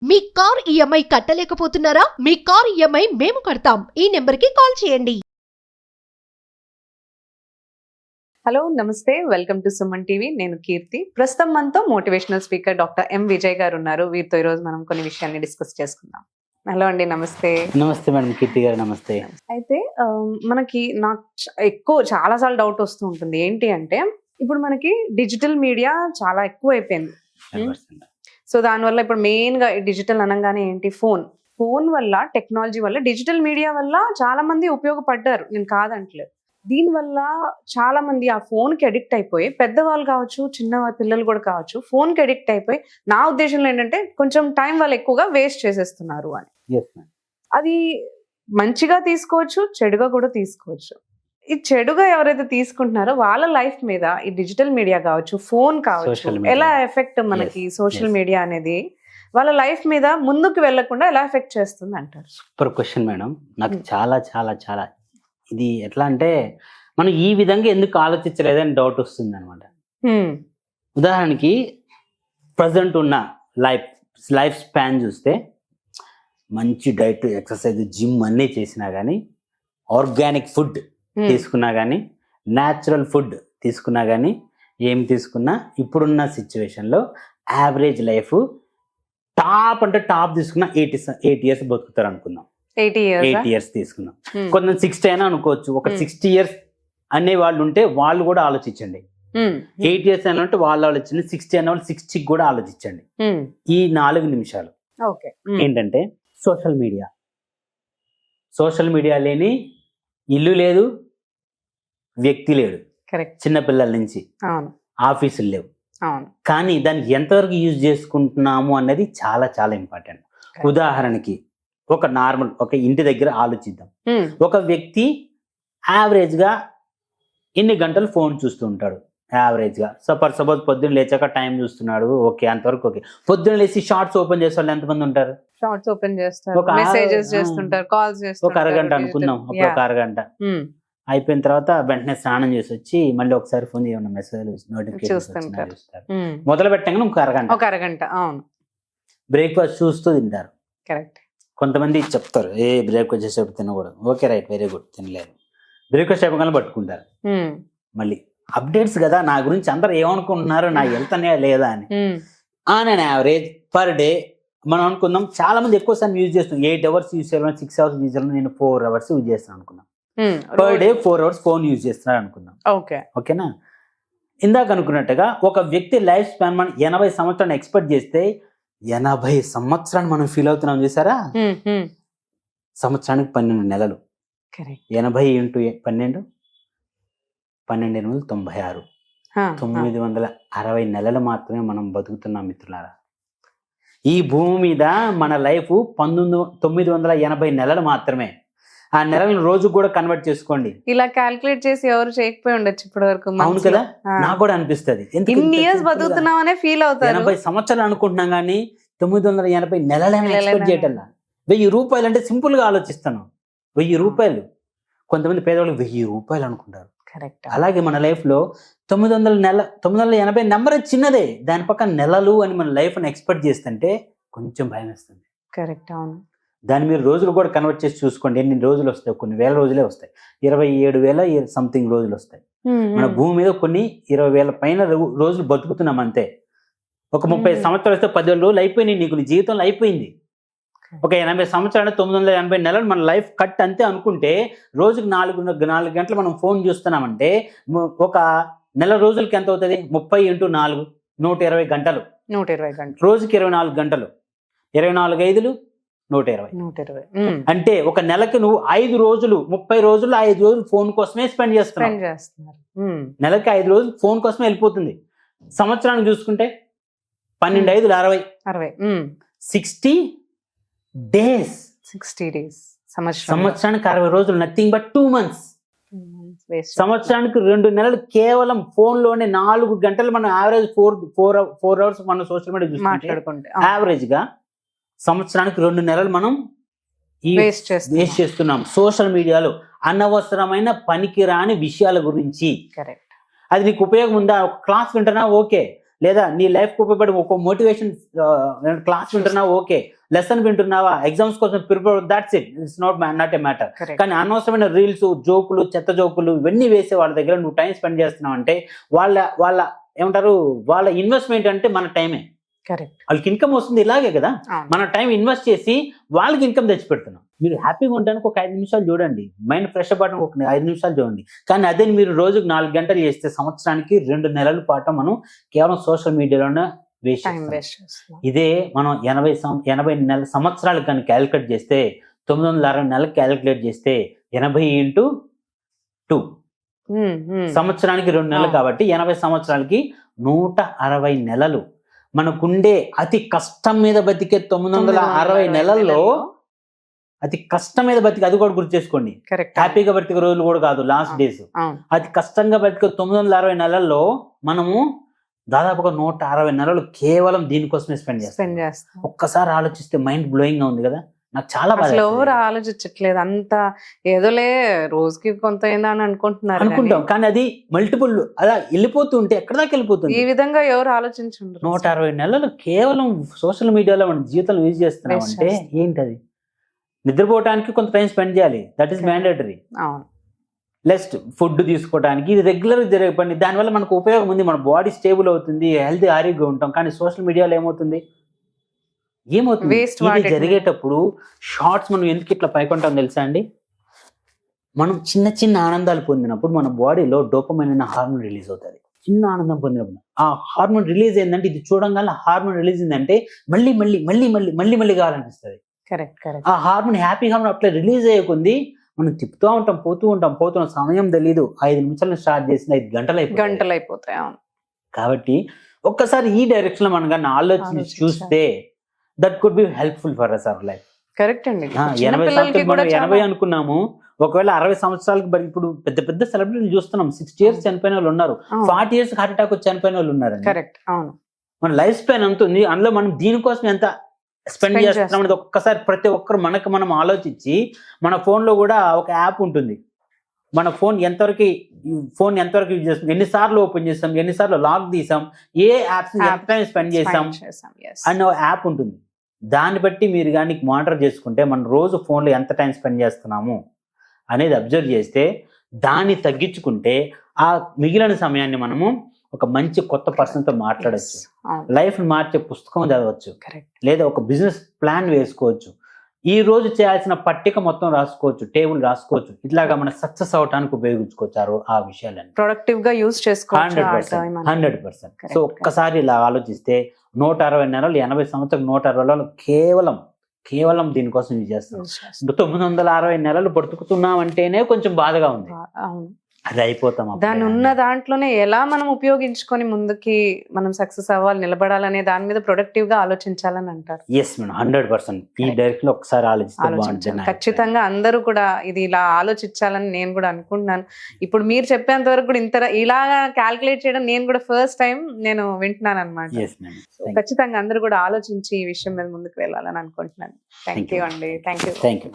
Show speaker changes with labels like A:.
A: మీ car EMI కట్టలేకపోతున్నారా? మీ car EMI మేము కడతాం. ఈ నెంబర్కి కాల్ చేయండి.
B: హలో నమస్తే, వెల్కమ్ టు సుమన్ టీవీ. నేను కీర్తి. ప్రస్తుతం మనతో motivational speaker doctor M Vijay గారు ఉన్నారు. వీరితో ఈరోజు మనం కొన్ని విషయాన్ని డిస్కస్ చేసుకుందాం. హలో అండి, నమస్తే.
C: నమస్తే మేడం, కీర్తి గారు నమస్తే.
B: అయితే నాకు చాలాసార్లు డౌట్ వస్తూ ఉంటుంది. ఏంటి అంటే ఇప్పుడు మనకి డిజిటల్ మీడియా చాలా ఎక్కువ అయిపోయింది.
C: 100%.
B: సో దానివల్ల ఇప్పుడు మెయిన్ గా డిజిటల్ అనగానే ఏంటి, ఫోన్ వల్ల, టెక్నాలజీ వల్ల, డిజిటల్ మీడియా వల్ల చాలా మంది ఉపయోగపడ్డారు, నేను కాదంటలేదు. దీనివల్ల చాలా మంది ఆ ఫోన్ కి అడిక్ట్ అయిపోయి, పెద్దవాళ్ళు కావచ్చు, చిన్న పిల్లలు కూడా కావచ్చు, ఫోన్ కి అడిక్ట్ అయిపోయి, నా ఉద్దేశంలో ఏంటంటే కొంచెం టైం వాళ్ళు ఎక్కువగా వేస్ట్ చేసేస్తున్నారు అని.
C: Yes, ma'am.
B: అది మంచిగా తీసుకోవచ్చు, చెడుగా కూడా తీసుకోవచ్చు. ఈ చెడుగా ఎవరైతే తీసుకుంటున్నారో వాళ్ళ లైఫ్ మీద ఈ డిజిటల్ మీడియా కావచ్చు, ఫోన్ కావచ్చు,
C: Social media.
B: ఎలా ఎఫెక్ట్ మనకి సోషల్
C: yes.
B: మీడియా అనేది వాళ్ళ లైఫ్ మీద ముందుకు వెళ్లకుండా ఎలా ఎఫెక్ట్ చేస్తుంది అంటారు?
C: Super question madam. నాకు చాలా చాలా చాలా ఇది ఎట్లా అంటే మనం ఈ విధంగా ఎందుకు ఆలోచించలేదని డౌట్ వస్తుంది అనమాట. ఉదాహరణకి ప్రజెంట్ ఉన్న లైఫ్ స్పాన్ చూస్తే మంచి డైట్, ఎక్సర్సైజ్, జిమ్ అన్నీ చేసినా కానీ, ఆర్గానిక్ ఫుడ్ తీసుకున్నా కానీ, న్యాచురల్ ఫుడ్ తీసుకున్నా కానీ, ఏం తీసుకున్నా ఇప్పుడున్న సిచ్యువేషన్లో యావరేజ్ లైఫ్ టాప్ అంటే టాప్ తీసుకున్నా 8 years బతుకుతారు అనుకుందాం.
B: 80
C: years తీసుకున్నాం. కొంత 60 అయినా అనుకోవచ్చు. ఒక 60 years అనే వాళ్ళు ఉంటే వాళ్ళు కూడా ఆలోచించండి. 8 years అయినా ఉంటే వాళ్ళు ఆలోచించండి. 60 అనే వాళ్ళు 60 కూడా ఆలోచించండి. ఈ 4 నిమిషాలు ఏంటంటే సోషల్ మీడియా లేని ఇల్లు లేదు, వ్యక్తి లేడు. చిన్నపిల్లల నుంచి ఆఫీసులు లేవు. కానీ దాన్ని ఎంతవరకు యూజ్ చేసుకుంటున్నాము అన్నది చాలా చాలా ఇంపార్టెంట్. ఉదాహరణకి ఒక ఇంటి దగ్గర ఆలోచిద్దాం. ఒక వ్యక్తి యావరేజ్ గా ఎన్ని గంటలు ఫోన్ చూస్తూ ఉంటాడు? యావరేజ్ గా సపోజ్ పొద్దున్న లేచాక టైం చూస్తున్నాడు, ఓకే, అంతవరకు ఓకే. పొద్దున్న లేచి షార్ట్స్ ఓపెన్ చేసే వాళ్ళు ఎంతమంది ఉంటారు?
B: షార్ట్స్ ఓపెన్ చేస్తారు, మెసేజెస్ చేస్తుంటారు, కాల్స్ చేస్తారు.
C: ఒక అరగంట అనుకుందాం. ఒక అరగంట అయిపోయిన తర్వాత వెంటనే స్నానం చేసి వచ్చి మళ్ళీ ఒకసారి ఫోన్ ఏమన్నా మెసేజ్ నోటిఫికేషన్ చూస్తారు. మొదలు పెట్టగానే ఒక అరగంట బ్రేక్ఫాస్ట్ చూస్తూ తింటారు. కొంతమంది చెప్తారు, బ్రేక్ఫాస్ట్ చేసేప్పుడు తినకూడదు. ఓకే, రైట్, వెరీ గుడ్, తినలేదు. బ్రేక్ఫాస్ట్ అయిపోగానే పట్టుకుంటారు. మళ్ళీ అప్డేట్స్ కదా, నా గురించి అందరు ఏమనుకుంటున్నారు, నా వెళ్తానే లేదా అని. నేను యావరేజ్ పర్ డే మనం అనుకుందాం, చాలా మంది ఎక్కువ సార్లు యూజ్ చేస్తున్నాం. 8 hours యూజ్ చేయాలి, 6 hours యూజ్ చేయాలి. నేను 4 hours యూజ్ చేస్తాను అనుకున్నాం. Per day 4 hours phone use చేస్తున్నారు అనుకుందాం. ఓకేనా? ఇందాక అనుకున్నట్టుగా ఒక వ్యక్తి లైఫ్ స్పాన్ మనం 80 సంవత్సరాలు ఎక్స్పెక్ట్ చేస్తే 80 సంవత్సరాలు మనం ఫీల్ అవుతున్నాం. చూసారా? సంవత్సరానికి 12 నెలలు. 80 × 12 96. 960 నెలలు మాత్రమే మనం బతుకుతున్నాం మిత్రులారా. ఈ భూమి మీద మన లైఫ్ 980 నెలలు మాత్రమే. ఆ నెలను రోజు కూడా కన్వర్ట్ చేసుకోండి.
B: ఇలా క్యాల్కులేట్ చేసి ఎవరు చేయకపోయి ఉండొచ్చు ఇప్పటి వరకు.
C: అవును కదా, నాకు కూడా అనిపిస్తుంది.
B: ఇన్ని ఇయర్స్ బతుకుతున్నామనే ఫీల్ అవుతారు.
C: 80 సంవత్సరాలు అనుకుంటున్నాం కానీ 980 నెలలని ఎక్స్పెక్ట్ చేయటల్లా. 1000 రూపాయలు అంటే సింపుల్ గా ఆలోచిస్తాను. 1000 రూపాయలు. కొంతమంది పేదవాళ్ళు 1000 రూపాయలు అనుకుంటారు. అలాగే మన లైఫ్ లో 980 నెంబర్ చిన్నదే, దాని పక్కన నెలలు అని మన లైఫ్ ని ఎక్స్పెక్ట్ చేస్తుంటే కొంచెం భయం వేస్తుంది.
B: అవును.
C: దాన్ని మీరు రోజులు కూడా కన్వర్ట్ చేసి చూసుకోండి. ఎన్ని రోజులు వస్తాయి? కొన్ని వేల రోజులే వస్తాయి. 27,000 సంథింగ్ రోజులు వస్తాయి. మన భూమి మీద కొన్ని 20,000 పైన రోజులు బతుకుతున్నాం అంతే. ఒక 30 సంవత్సరాలు వస్తే 10,000 రోజులు అయిపోయినాయి. నీకు నీ జీవితంలో అయిపోయింది. ఒక 80 సంవత్సరాలు 980 నెలలు మన లైఫ్ కట్ అంతే అనుకుంటే, రోజుకి 4 గంటలు మనం ఫోన్ చూస్తున్నామంటే ఒక నెల రోజులకి ఎంత అవుతుంది? 30 × 4 120 గంటలు. రోజుకి 24 గంటలు. 24 5 120. అంటే ఒక నెలకి నువ్వు 5 రోజులు 30 రోజులు 5 రోజులు ఫోన్ కోసమే స్పెండ్ చేస్తున్నావు. నెలకి 5 రోజులు ఫోన్ కోసమే వెళ్ళిపోతుంది. సంవత్సరానికి చూసుకుంటే 12 5 60. 60 days. సంవత్సరానికి 60 రోజులు, నథింగ్ బట్ 2 months. సంవత్సరానికి 2 నెలలు కేవలం ఫోన్ లోనే 4 గంటలు మనం యావరేజ్ 4 hours మనం సోషల్ మీడియా చూసుకుంటే యావరేజ్ గా సంవత్సరానికి 2 నెలలు మనం వేస్ట్ చేస్తున్నాం సోషల్ మీడియాలో అనవసరమైన పనికిరాని విషయాల గురించి. అది నీకు ఉపయోగం ఉందా? ఒక క్లాస్ వింటున్నా, ఓకే. లేదా నీ లైఫ్ కు ఉపయోగపడి ఒక మోటివేషన్ క్లాస్ వింటున్నావా, ఓకే, లెసన్ వింటున్నావా, ఎగ్జామ్స్ కోసం prepare, that's it's not a matter. కానీ అనవసరమైన రీల్స్, జోకులు, చెత్త జోకులు ఇవన్నీ వేసే వాళ్ళ దగ్గర నువ్వు టైం స్పెండ్ చేస్తున్నావు అంటే వాళ్ళ ఏమంటారు, వాళ్ళ ఇన్వెస్ట్మెంట్ అంటే మన టైమే.
B: కరెక్ట్.
C: వాళ్ళకి ఇన్కమ్ వస్తుంది ఇలాగే కదా, మన టైం ఇన్వెస్ట్ చేసి వాళ్ళకి ఇన్కమ్ తెచ్చి పెడుతున్నాం. మీరు హ్యాపీగా ఉండడానికి ఒక 5 నిమిషాలు చూడండి, మైండ్ ఫ్రెష్ అవ్వడానికి ఒక 5 నిమిషాలు చూడండి. కానీ అదే మీరు రోజుకు 4 గంటలు చేస్తే సంవత్సరానికి 2 నెలల పాటు మనం కేవలం సోషల్ మీడియాలోనే వేస్ట్ చేస్తాం. ఇదే మనం 80 సంవత్సరాలు కానీ క్యాలిక్యులేట్ చేస్తే 960 నెలలకు క్యాలిక్యులేట్ చేస్తే 80 × 2 సంవత్సరానికి 2 నెలలు కాబట్టి 80 సంవత్సరాలకి 160 నెలలు. మనకుండే అతి కష్టం మీద బతికే 960 నెలల్లో అతి కష్టం మీద బతికి, అది కూడా గుర్తు చేసుకోండి, హ్యాపీగా బతికే రోజులు కూడా కాదు, లాస్ట్ డేస్. అతి కష్టంగా బతికే 960 నెలల్లో మనము దాదాపుగా 160 నెలలు కేవలం దీనికోసమే స్పెండ్ చేస్తాం. ఒక్కసారి ఆలోచిస్తే మైండ్ బ్లోయింగ్ గా ఉంది కదా. నాకు చాలా
B: అసలు ఎవరు ఆలోచించట్లేదు, అంత ఏదోలే రోజుకి కొంత ఏందా అని
C: అనుకుంటాం. కానీ అది మల్టిపుల్ అలా వెళ్ళిపోతుంటే ఎక్కడ దాకా వెళ్ళిపోతుంది.
B: ఈ విధంగా ఎవరు ఆలోచించుంటారు.
C: 160 నెలలు కేవలం సోషల్ మీడియాలో మన జీవితంలో యూజ్ చేస్తున్నాం అంటే ఏంటది? నిద్రపోవడానికి కొంత టైం స్పెండ్ చేయాలి, that is mandatory. Next food తీసుకోవడానికి, ఇది రెగ్యులర్ జరిగే పని. దానివల్ల మనకు ఉపయోగం ఉంది, మన బాడీ స్టేబుల్ అవుతుంది, హెల్తీ ఆరోగ్యంగా ఉంటాం. కానీ సోషల్ మీడియాలో ఏమవుతుంది ఇది జరిగేటప్పుడు షార్ట్స్ మనం ఎందుకు ఇట్లా పైకొంటాం తెలుసా అండి? మనం చిన్న చిన్న ఆనందాలు పొందినప్పుడు మన బాడీలో డోపమైన్ అనే హార్మోన్ రిలీజ్ అవుతుంది. చిన్న ఆనందం పొందినప్పుడు ఆ హార్మోన్ రిలీజ్ అయిందంటే, ఇది చూడంగానే హార్మోన్ రిలీజ్ అయిందంటే మళ్ళీ మళ్ళీ మళ్ళీ మళ్ళీ మళ్ళీ మళ్ళీ కావాలనిపిస్తుంది. ఆ హార్మోన్, హ్యాపీ హార్మోన్ అట్లా రిలీజ్ అయ్యకుంది మనం తిప్పుతూ ఉంటాం, పోతున్న సమయం తెలీదు. 5 నిమిషాలు స్టార్ట్ చేసిన 5 గంటలు అయిపోతాయి. కాబట్టి ఒక్కసారి ఈ డైరెక్షన్ లో మనం కానీ ఆలోచించి చూస్తే that could be helpful for us our life.
B: Correct అండి.
C: 80 అనుకున్నాము, ఒకవేళ 60 సంవత్సరాలకి ఇప్పుడు పెద్ద పెద్ద సెలబ్రిటీలు చూస్తున్నాం. 60 years చనిపోయిన వాళ్ళు ఉన్నారు, 40 years హార్ట్ అటాక్ వచ్చి చనిపోయిన వాళ్ళు ఉన్నారు.
B: కరెక్ట్, అవును.
C: మన లైఫ్ స్పాన్ ఎంత ఉంది, అందులో మనం దీనికోసం ఎంత స్పెండ్ చేస్తున్నాం అనేది ఒక్కసారి ప్రతి ఒక్కరు మనం ఆలోచించి, మన ఫోన్ లో కూడా ఒక యాప్ ఉంటుంది. మన ఫోన్ ఎంతవరకు యూజ్ చేస్తాం, ఎన్నిసార్లు ఓపెన్ చేస్తాం, ఎన్నిసార్లు లాక్ తీసాం, ఏ యాప్స్ ఎంత టైం స్పెండ్ చేసాం అన్న యాప్ ఉంటుంది. దాన్ని బట్టి మీరు కానీ మానిటర్ చేసుకుంటే మనం రోజు ఫోన్లో ఎంత టైం స్పెండ్ చేస్తున్నాము అనేది అబ్జర్వ్ చేస్తే, దాన్ని తగ్గించుకుంటే ఆ మిగిలిన సమయాన్ని మనము ఒక మంచి కొత్త పర్సన్ తో మాట్లాడచ్చు, లైఫ్ మార్చే పుస్తకం చదవచ్చు, లేదా ఒక బిజినెస్ ప్లాన్ వేసుకోవచ్చు, ఈ రోజు చేయాల్సిన పట్టిక మొత్తం రాసుకోవచ్చు, టేబుల్ రాసుకోవచ్చు. ఇట్లాగా మనం సక్సెస్ అవడానికి ఉపయోగించుకోవచ్చు ఆ విషయాలని.
B: ప్రొడక్టివ్ గా యూజ్ చేసుకోవచ్చు
C: 100%. సో ఒక్కసారి ఇలా ఆలోచిస్తే 160 నెలలు, 80 సంవత్సరాలు, 160 నెలలు కేవలం దీనికోసం యూజ్ చేస్తాం. 960 నెలలు బ్రతుకుతున్నాం అంటేనే కొంచెం బాధగా ఉంది. అది అయిపోతాం.
B: దాని ఉన్న దాంట్లోనే ఎలా మనం ఉపయోగించుకొని ముందుకి మనం సక్సెస్ అవ్వాలి, నిలబడాలనే దాని మీద ప్రొడక్టివ్ గా ఆలోచించాలని అంటారు.
C: Yes madam, 100%. ఈ డైరెక్షన్ లో ఒకసారి ఆలోచిస్తే
B: ఖచ్చితంగా అందరూ కూడా ఇది ఇలా ఆలోచించాలని నేను కూడా అనుకుంటున్నాను. ఇప్పుడు మీరు చెప్పేంత వరకు కూడా ఇలా క్యాల్కులేట్ చేయడం నేను కూడా ఫస్ట్ టైం నేను వింటున్నాను అనమాట. ఖచ్చితంగా అందరూ కూడా ఆలోచించి ఈ విషయం మీద ముందుకు వెళ్ళాలని అనుకుంటున్నాను. థ్యాంక్ యూ అండి. Thank you.